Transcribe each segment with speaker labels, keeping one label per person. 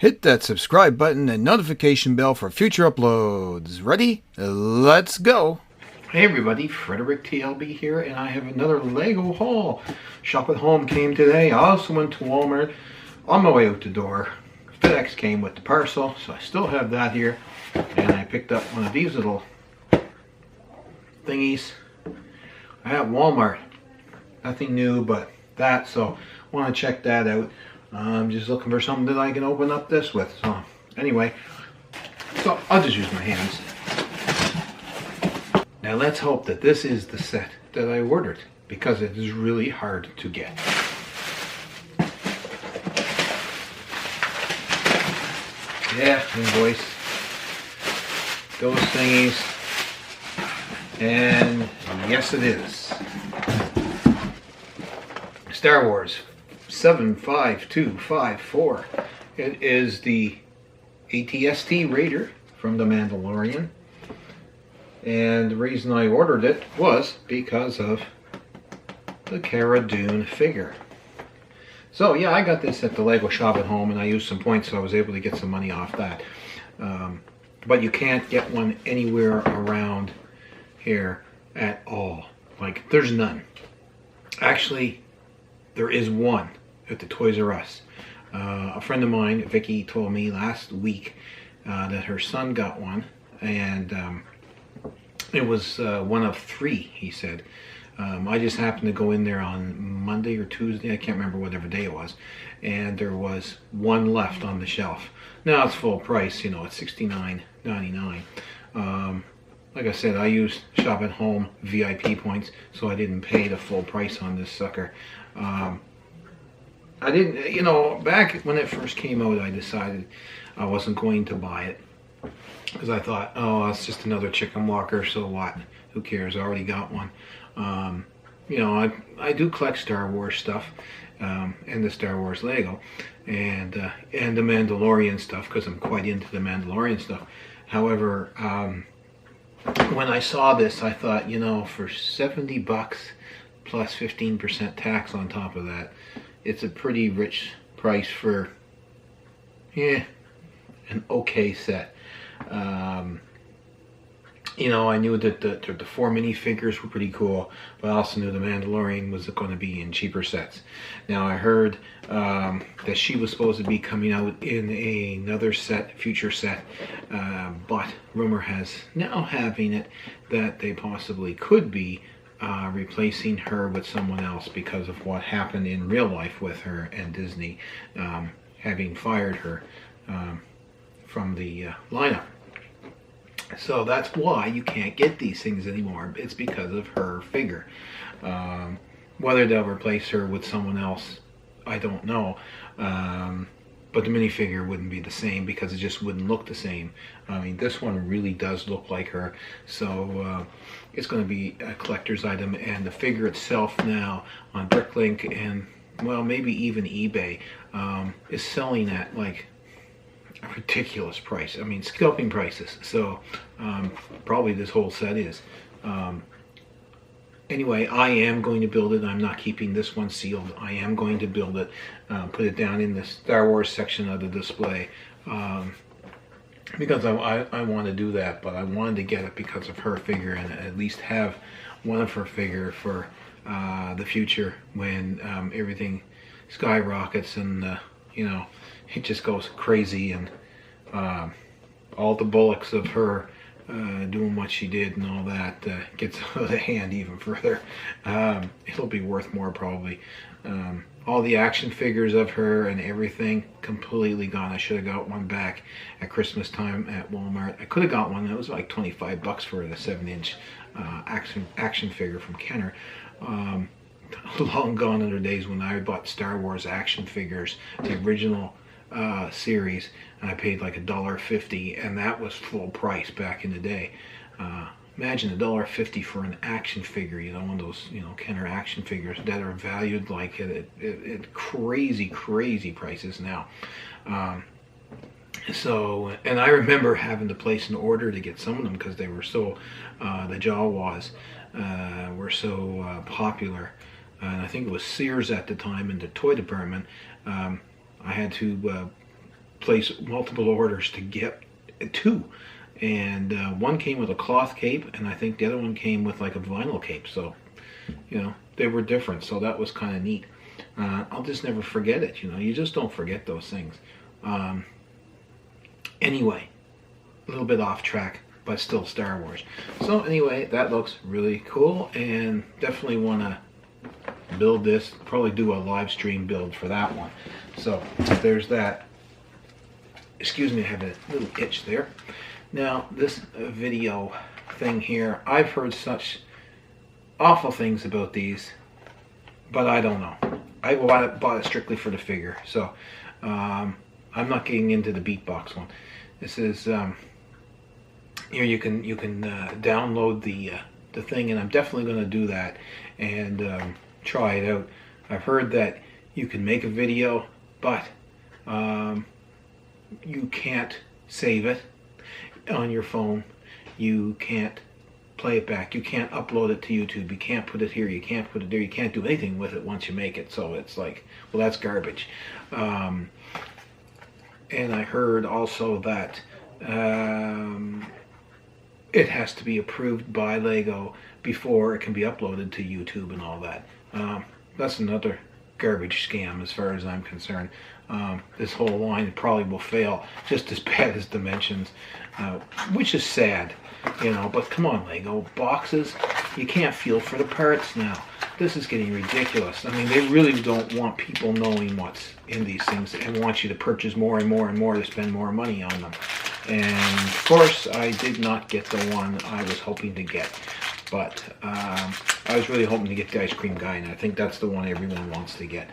Speaker 1: Hit that subscribe button and notification bell for future uploads. Ready? Let's go! Hey everybody, Frederick TLB here, and I have another Lego haul. Shop at Home came today. I also went to Walmart on my way out the door. FedEx came with the parcel, so I still have that here. And I picked up one of these little thingies. I have Walmart. Nothing new but that, so I want to check that out. I'm just looking for something that I can open up this with. So anyway, so I'll just use my hands. Now let's hope that this is the set that I ordered, because it is really hard to get. Yeah, invoice. Those thingies. And yes, it is. Star Wars 75254. It is the ATST Raider from The Mandalorian. And the reason I ordered it was because of the Karud figure. So yeah, I got this at the Lego shop at home, and I used some points, so I was able to get some money off that. But you can't get one anywhere around here at all. Like, there's none. Actually, there is one at the Toys R Us. A friend of mine, Vicky, told me last week that her son got one, and it was one of 3, he said. I just happened to go in there on Monday or Tuesday, I can't remember whatever day it was, and there was one left on the shelf. Now it's full price, you know, it's $69.99. Like I said, I used Shop at Home VIP points, so I didn't pay the full price on this sucker. I didn't, you know, back when it first came out, I decided I wasn't going to buy it, because I thought, oh, it's just another chicken walker, so what? Who cares? I already got one. You know, I do collect Star Wars stuff, and the Star Wars Lego, and the Mandalorian stuff, because I'm quite into the Mandalorian stuff. However, when I saw this, I thought, you know, for 70 bucks plus 15% tax on top of that, it's a pretty rich price for, yeah, an okay set. You know, I knew that the 4 minifigures were pretty cool, but I also knew the Mandalorian was going to be in cheaper sets. Now, I heard that she was supposed to be coming out in another set, future set, but rumor has now having it that they possibly could be replacing her with someone else because of what happened in real life with her, and Disney having fired her from the lineup. So that's why you can't get these things anymore. It's because of her figure. Whether they'll replace her with someone else, I don't know. But the minifigure wouldn't be the same, because it just wouldn't look the same. I mean, this one really does look like her. So it's going to be a collector's item. And the figure itself now on Bricklink and, well, maybe even eBay is selling at like a ridiculous price. I mean, scalping prices. So probably this whole set is. Anyway, I am going to build it. I'm not keeping this one sealed. I am going to build it, put it down in the Star Wars section of the display, because I want to do that. But I wanted to get it because of her figure, and at least have one of her figure for the future when everything skyrockets and you know, it just goes crazy, and all the bullocks of her doing what she did and all that gets out of the hand even further. It'll be worth more probably. All the action figures of her and everything completely gone. I should have got one back at Christmas time at Walmart. I could have got one. It was like 25 bucks for the 7-inch action figure from Kenner. Long gone are the days when I bought Star Wars action figures, the original series, and I paid like $1.50, and that was full price back in the day. Imagine $1.50 for an action figure, you know, one of those, you know, Kenner action figures that are valued like at crazy prices now. So, and I remember having to place an order to get some of them because they were so, the Jawas were so popular. And I think it was Sears at the time in the toy department. I had to place multiple orders to get two. And one came with a cloth cape, and I think the other one came with like a vinyl cape. So, you know, they were different. So that was kind of neat. I'll just never forget it. You know, you just don't forget those things. Anyway, a little bit off track, but still Star Wars. So anyway, that looks really cool, and definitely want to build this. Probably do a live stream build for that one. So there's that. Excuse me, I have a little itch there. Now this video thing here, I've heard such awful things about these, but I don't know. I bought it strictly for the figure, so I'm not getting into the beatbox one. This is here you can download the thing, and I'm definitely going to do that and try it out. I've heard that you can make a video, but you can't save it on your phone. You can't play it back. You can't upload it to YouTube. You can't put it here. You can't put it there. You can't do anything with it once you make it. So it's like, well, that's garbage. And I heard also that it has to be approved by Lego before it can be uploaded to YouTube and all that. That's another garbage scam as far as I'm concerned. This whole line probably will fail just as bad as Dimensions, which is sad, you know. But come on, Lego, boxes, you can't feel for the parts now. This is getting ridiculous. I mean, they really don't want people knowing what's in these things and want you to purchase more and more and more to spend more money on them. And of course, I did not get the one I was hoping to get. But I was really hoping to get the ice cream guy, and I think that's the one everyone wants to get.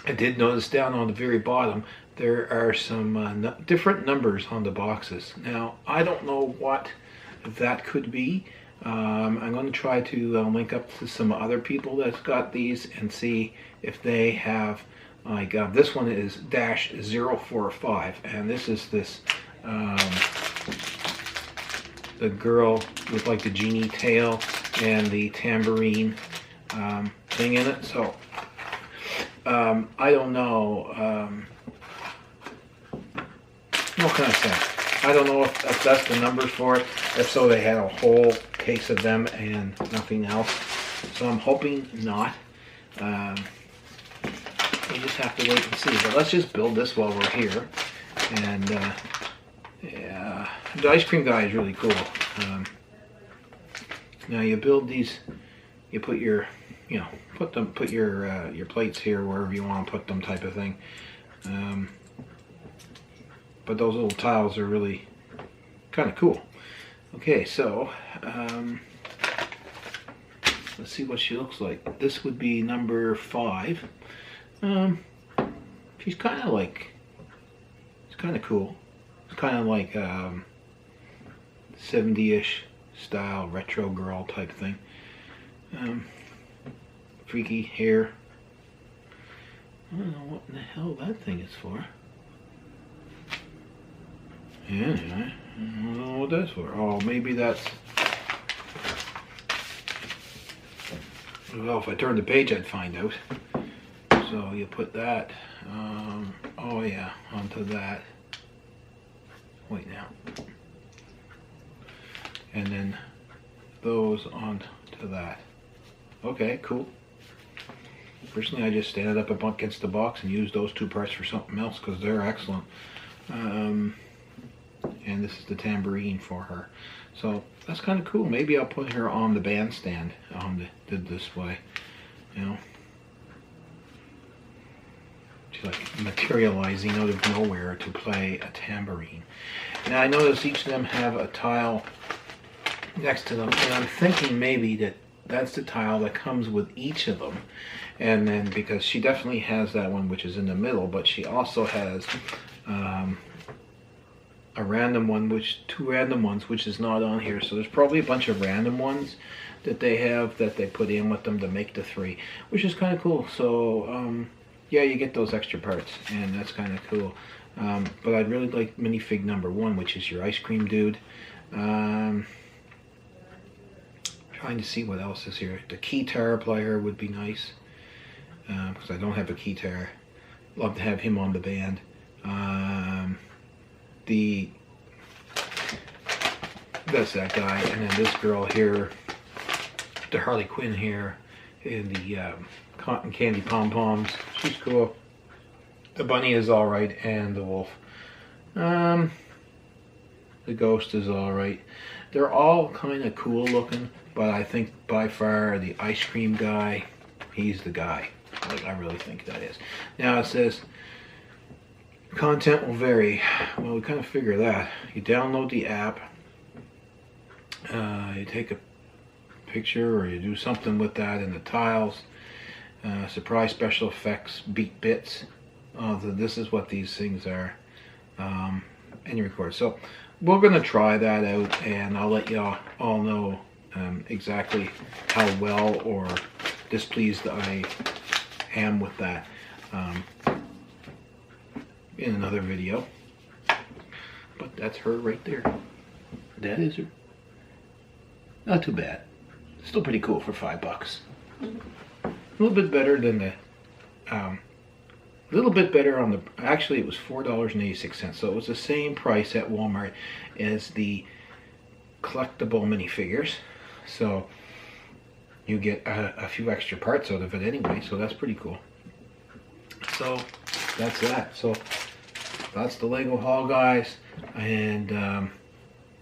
Speaker 1: I did notice down on the very bottom there are some different numbers on the boxes. Now, I don't know what that could be. I'm going to try to link up to some other people that's got these and see if they have, like, this one is -045, and this is this the girl with like the genie tail and the tambourine thing in it. So I don't know. What can I say? I don't know if that's the numbers for it. If so, they had a whole case of them and nothing else. So I'm hoping not. We just have to wait and see. But let's just build this while we're here. And yeah, the ice cream guy is really cool. Now you build these. You put your, you know, put your plates here wherever you want to put them, type of thing. But those little tiles are really kind of cool. Okay, so let's see what she looks like. This would be number 5. She's kind of like, it's kind of cool. It's kind of like 70-ish style retro girl type thing. Freaky hair. I don't know what in the hell that thing is for. Yeah, I don't know what that's for. Oh, maybe that's... Well, if I turned the page, I'd find out. So you put that, oh yeah, onto that. Wait now. And then those onto that. Okay, cool. Personally, I just stand it up against the box and use those two parts for something else because they're excellent. And this is the tambourine for her. So that's kind of cool. Maybe I'll put her on the bandstand on the display. You know, she's like materializing out of nowhere to play a tambourine. Now I notice each of them have a tile next to them, and I'm thinking maybe that's the tile that comes with each of them. And then because she definitely has that one which is in the middle, but she also has a random one, two random ones, which is not on here. So there's probably a bunch of random ones that they have that they put in with them to make the 3, which is kind of cool. So yeah, you get those extra parts, and that's kind of cool. But I'd really like minifig number 1, which is your ice cream dude. Trying to see what else is here. The guitar player would be nice, because I don't have a guitar. Love to have him on the band. That's that guy, and then this girl here, the Harley Quinn here, and the cotton candy pom-poms. She's cool. The bunny is alright, and the wolf. The ghost is alright. They're all kind of cool looking, but I think by far the ice cream guy, he's the guy. Like, I really think that is. Now it says, content will vary. Well, we kind of figure that. You download the app, you take a picture or you do something with that in the tiles, surprise special effects, beat bits. This is what these things are, and you record. So we're going to try that out, and I'll let you all know exactly how well or displeased I am with that in another video. But that's her right there. That is her. Not too bad. Still pretty cool for $5. A little bit better than the a little bit better on the, actually it was $4.86, so it was the same price at Walmart as the collectible minifigures. So you get a few extra parts out of it anyway, so that's pretty cool. So that's that. So that's the Lego haul, guys, and a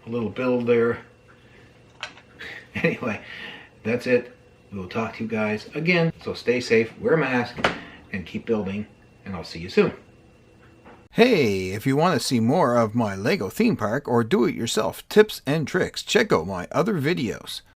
Speaker 1: little build there. Anyway, that's it. We will talk to you guys again, so stay safe, wear a mask, and keep building, and I'll see you soon.
Speaker 2: Hey, if you want to see more of my Lego theme park or do-it-yourself tips and tricks, check out my other videos.